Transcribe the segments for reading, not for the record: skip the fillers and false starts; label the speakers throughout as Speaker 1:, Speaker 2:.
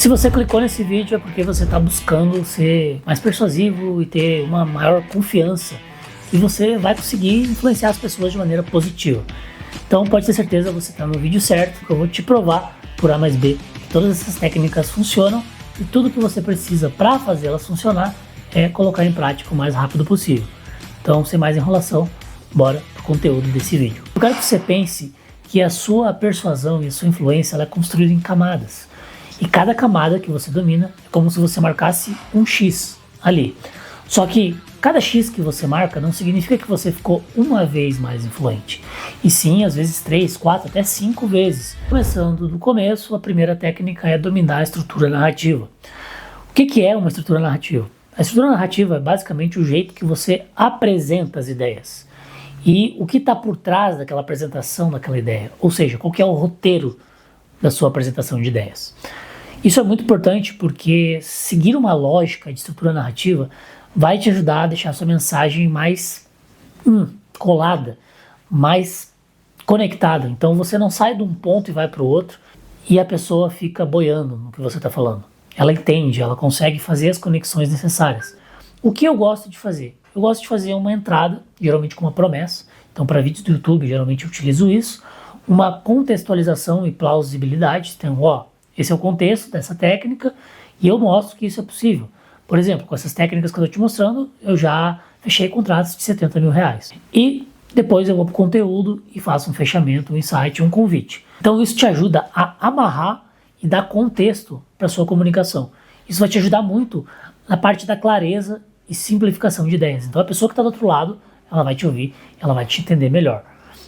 Speaker 1: Se você clicou nesse vídeo é porque você está buscando ser mais persuasivo e ter uma maior confiança. E você vai conseguir influenciar as pessoas de maneira positiva. Então pode ter certeza que você está no vídeo certo, porque eu vou te provar por A mais B que todas essas técnicas funcionam e tudo que você precisa para fazê-las funcionar é colocar em prática o mais rápido possível. Então, sem mais enrolação, bora pro conteúdo desse vídeo. Eu quero que você pense que a sua persuasão e a sua influência ela é construída em camadas. E cada camada que você domina é como se você marcasse um X ali. Só que cada X que você marca não significa que você ficou uma vez mais influente. E sim, às vezes 3, 4, até 5 vezes. Começando do começo, a primeira técnica é dominar a estrutura narrativa. O que é uma estrutura narrativa? A estrutura narrativa é basicamente o jeito que você apresenta as ideias. E o que está por trás daquela apresentação daquela ideia. Ou seja, qual que é o roteiro da sua apresentação de ideias. Isso é muito importante porque seguir uma lógica de estrutura narrativa vai te ajudar a deixar a sua mensagem mais colada, mais conectada. Então você não sai de um ponto e vai para o outro e a pessoa fica boiando no que você está falando. Ela entende, ela consegue fazer as conexões necessárias. O que eu gosto de fazer? Eu gosto de fazer uma entrada, geralmente com uma promessa. Então para vídeos do YouTube, geralmente eu utilizo isso. Uma contextualização e plausibilidade. Então, esse é o contexto dessa técnica e eu mostro que isso é possível. Por exemplo, com essas técnicas que eu estou te mostrando, eu já fechei contratos de 70 mil reais. E depois eu vou para o conteúdo e faço um fechamento, um insight, um convite. Então isso te ajuda a amarrar e dar contexto para a sua comunicação. Isso vai te ajudar muito na parte da clareza e simplificação de ideias. Então a pessoa que está do outro lado, ela vai te ouvir, ela vai te entender melhor.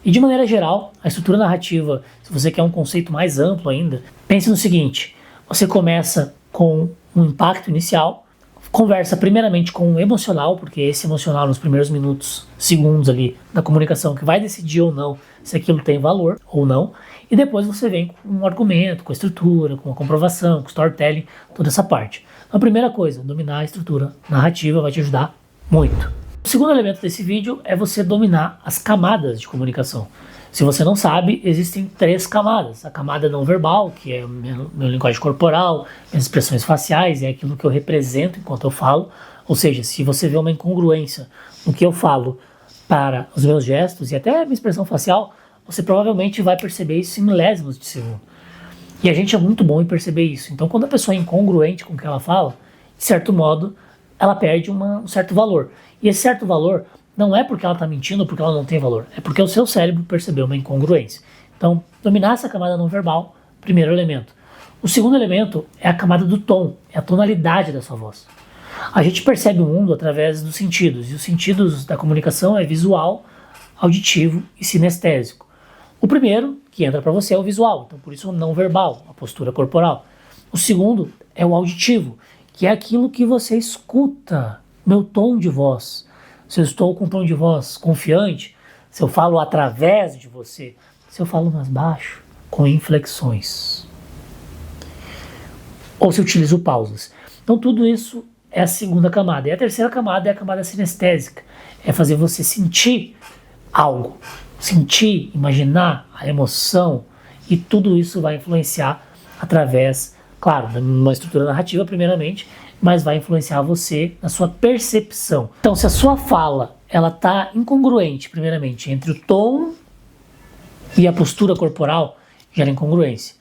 Speaker 1: E de maneira geral, a estrutura narrativa, se você quer um conceito mais amplo ainda, pense no seguinte: você começa com um impacto inicial, conversa primeiramente com o emocional, porque é esse emocional nos primeiros minutos, segundos ali da comunicação que vai decidir ou não se aquilo tem valor ou não, e depois você vem com um argumento, com a estrutura, com a comprovação, com o storytelling, toda essa parte. Então, a primeira coisa, dominar a estrutura narrativa vai te ajudar muito. O segundo elemento desse vídeo é você dominar as camadas de comunicação. Se você não sabe, existem 3 camadas. A camada não verbal, que é meu linguagem corporal, minhas expressões faciais, é aquilo que eu represento enquanto eu falo. Ou seja, se você vê uma incongruência no que eu falo para os meus gestos e até a minha expressão facial, você provavelmente vai perceber isso em milésimos de segundo. E a gente é muito bom em perceber isso. Então, quando a pessoa é incongruente com o que ela fala, de certo modo, ela perde um certo valor. E esse certo valor não é porque ela está mentindo ou porque ela não tem valor, é porque o seu cérebro percebeu uma incongruência. Então, dominar essa camada não verbal, primeiro elemento. O segundo elemento é a camada do tom, é a tonalidade da sua voz. A gente percebe o mundo através dos sentidos, e os sentidos da comunicação é visual, auditivo e sinestésico. O primeiro que entra para você é o visual, então por isso o não verbal, a postura corporal. O segundo é o auditivo, que é aquilo que você escuta, meu tom de voz. Se eu estou com um tom de voz confiante, se eu falo através de você, se eu falo mais baixo, com inflexões, ou se eu utilizo pausas. Então tudo isso é a segunda camada. E a terceira camada é a camada sinestésica, é fazer você sentir algo, sentir, imaginar a emoção, e tudo isso vai influenciar através, claro, de uma estrutura narrativa primeiramente, mas vai influenciar você na sua percepção. Então, se a sua fala ela está incongruente, primeiramente, entre o tom e a postura corporal, gera incongruência.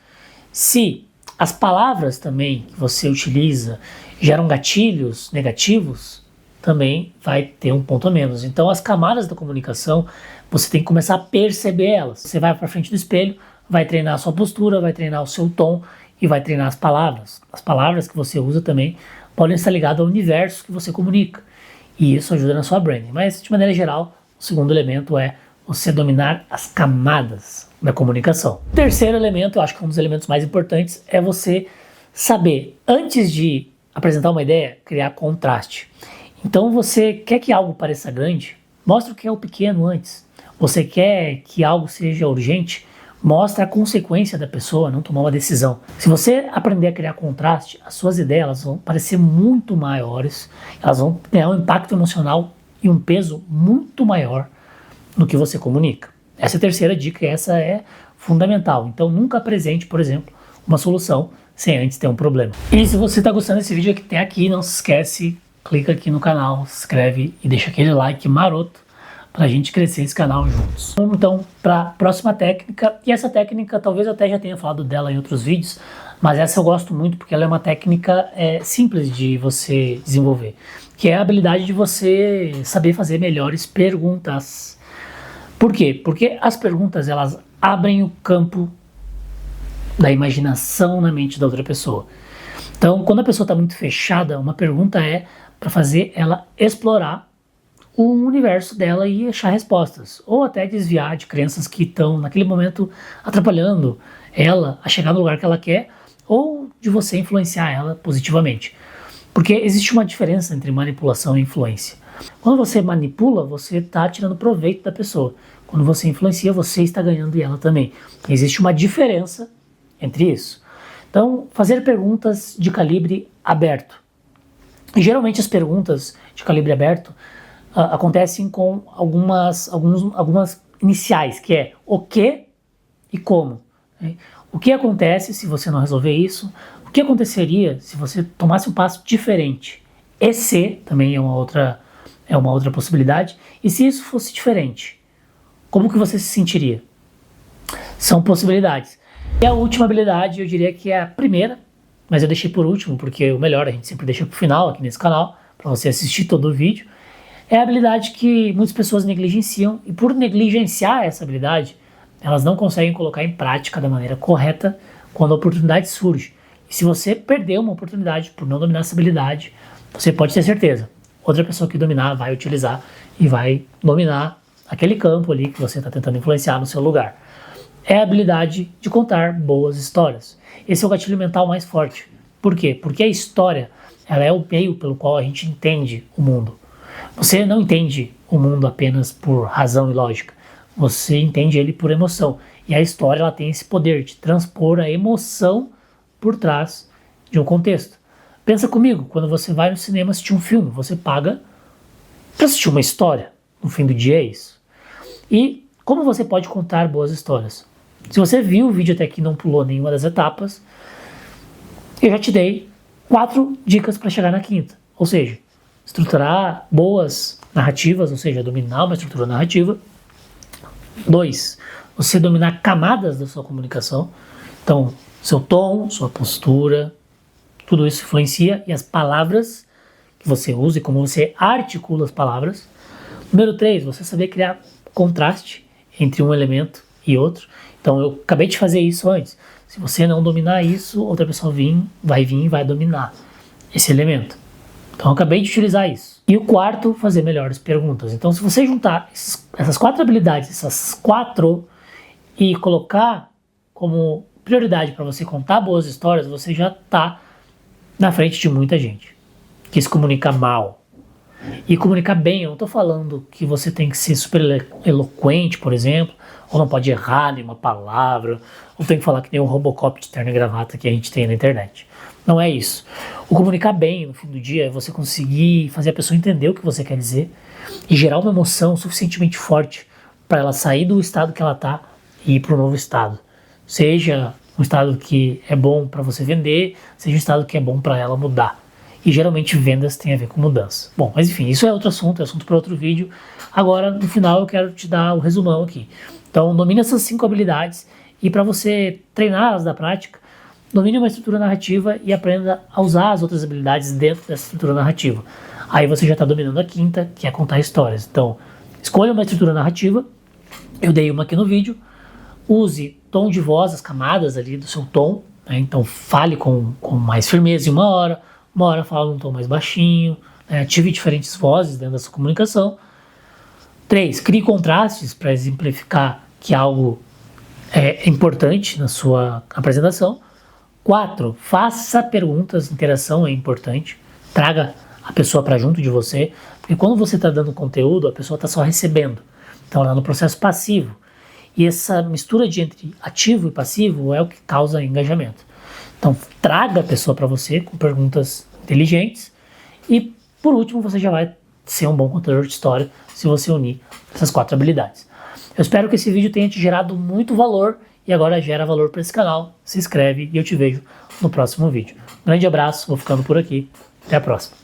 Speaker 1: Se as palavras também que você utiliza geram gatilhos negativos, também vai ter um ponto a menos. Então, as camadas da comunicação, você tem que começar a perceber elas. Você vai para frente do espelho, vai treinar a sua postura, vai treinar o seu tom e vai treinar as palavras. As palavras que você usa também podem estar ligadas ao universo que você comunica. E isso ajuda na sua branding. Mas, de maneira geral, o segundo elemento é você dominar as camadas da comunicação. O terceiro elemento, eu acho que é um dos elementos mais importantes, é você saber, antes de apresentar uma ideia, criar contraste. Então, você quer que algo pareça grande, mostra o que é o pequeno antes. Você quer que algo seja urgente, mostra a consequência da pessoa não tomar uma decisão. Se você aprender a criar contraste, as suas ideias elas vão parecer muito maiores, elas vão ganhar um impacto emocional e um peso muito maior no que você comunica. Essa é a terceira dica e essa é fundamental. Então nunca apresente, por exemplo, uma solução sem antes ter um problema. E se você está gostando desse vídeo que tem aqui, não se esquece, clica aqui no canal, se inscreve e deixa aquele like maroto para a gente crescer esse canal juntos. Vamos então para a próxima técnica, e essa técnica talvez eu até já tenha falado dela em outros vídeos, mas essa eu gosto muito porque ela é uma técnica simples de você desenvolver, que é a habilidade de você saber fazer melhores perguntas. Por quê? Porque as perguntas elas abrem o campo da imaginação na mente da outra pessoa. Então, quando a pessoa está muito fechada, uma pergunta é para fazer ela explorar o universo dela e achar respostas, ou até desviar de crenças que estão naquele momento atrapalhando ela a chegar no lugar que ela quer, ou de você influenciar ela positivamente. Porque existe uma diferença entre manipulação e influência. Quando você manipula, você está tirando proveito da pessoa. Quando você influencia, você está ganhando e ela também. Existe uma diferença entre isso. Então, fazer perguntas de calibre aberto. E, geralmente as perguntas de calibre aberto acontecem com algumas iniciais, que é o que e como. Né? O que acontece se você não resolver isso? O que aconteceria se você tomasse um passo diferente? E se também é uma outra possibilidade. E se isso fosse diferente? Como que você se sentiria? São possibilidades. E a última habilidade, eu diria que é a primeira, mas eu deixei por último, porque o melhor a gente sempre deixa pro final aqui nesse canal, para você assistir todo o vídeo. É a habilidade que muitas pessoas negligenciam, e por negligenciar essa habilidade, elas não conseguem colocar em prática da maneira correta quando a oportunidade surge. E se você perder uma oportunidade por não dominar essa habilidade, você pode ter certeza, outra pessoa que dominar vai utilizar e vai dominar aquele campo ali que você está tentando influenciar no seu lugar. É a habilidade de contar boas histórias. Esse é o gatilho mental mais forte. Por quê? Porque a história ela é o meio pelo qual a gente entende o mundo. Você não entende o mundo apenas por razão e lógica. Você entende ele por emoção. E a história ela tem esse poder de transpor a emoção por trás de um contexto. Pensa comigo, quando você vai no cinema assistir um filme, você paga para assistir uma história. No fim do dia é isso. E como você pode contar boas histórias? Se você viu o vídeo até aqui e não pulou nenhuma das etapas, eu já te dei 4 dicas para chegar na quinta. Ou seja, estruturar boas narrativas, ou seja, dominar uma estrutura narrativa. 2, você dominar camadas da sua comunicação. Então, seu tom, sua postura, tudo isso influencia, e as palavras que você usa e como você articula as palavras. Número 3, você saber criar contraste entre um elemento e outro. Então, eu acabei de fazer isso antes. Se você não dominar isso, outra pessoa vai vir e vai dominar esse elemento. Então, eu acabei de utilizar isso. E o 4, fazer melhores perguntas. Então, se você juntar essas 4 habilidades, essas 4, e colocar como prioridade para você contar boas histórias, você já está na frente de muita gente que se comunica mal. E comunicar bem, eu não estou falando que você tem que ser super eloquente, por exemplo, ou não pode errar nenhuma palavra, ou tem que falar que nem um Robocop de terno e gravata que a gente tem na internet. Não é isso. O comunicar bem, no fim do dia, é você conseguir fazer a pessoa entender o que você quer dizer e gerar uma emoção suficientemente forte para ela sair do estado que ela está e ir para um novo estado. Seja um estado que é bom para você vender, seja um estado que é bom para ela mudar. E geralmente vendas tem a ver com mudança. Bom, mas enfim, isso é outro assunto, é assunto para outro vídeo. Agora, no final, eu quero te dar o resumão aqui. Então, domine essas 5 habilidades e para você treiná-las da prática, domine uma estrutura narrativa e aprenda a usar as outras habilidades dentro dessa estrutura narrativa. Aí você já está dominando a quinta, que é contar histórias. Então, escolha uma estrutura narrativa, eu dei uma aqui no vídeo, use tom de voz, as camadas ali do seu tom, né? Então fale com mais firmeza em uma hora fala num tom mais baixinho, né? Ative diferentes vozes dentro da sua comunicação. 3, crie contrastes para exemplificar que algo é importante na sua apresentação. 4, faça perguntas, interação é importante, traga a pessoa para junto de você, porque quando você está dando conteúdo, a pessoa está só recebendo, então ela está no processo passivo, e essa mistura de entre ativo e passivo é o que causa engajamento. Então traga a pessoa para você com perguntas inteligentes, e por último você já vai ser um bom contador de história se você unir essas 4 habilidades. Eu espero que esse vídeo tenha te gerado muito valor, e agora gera valor para esse canal. Se inscreve e eu te vejo no próximo vídeo. Um grande abraço, vou ficando por aqui. Até a próxima.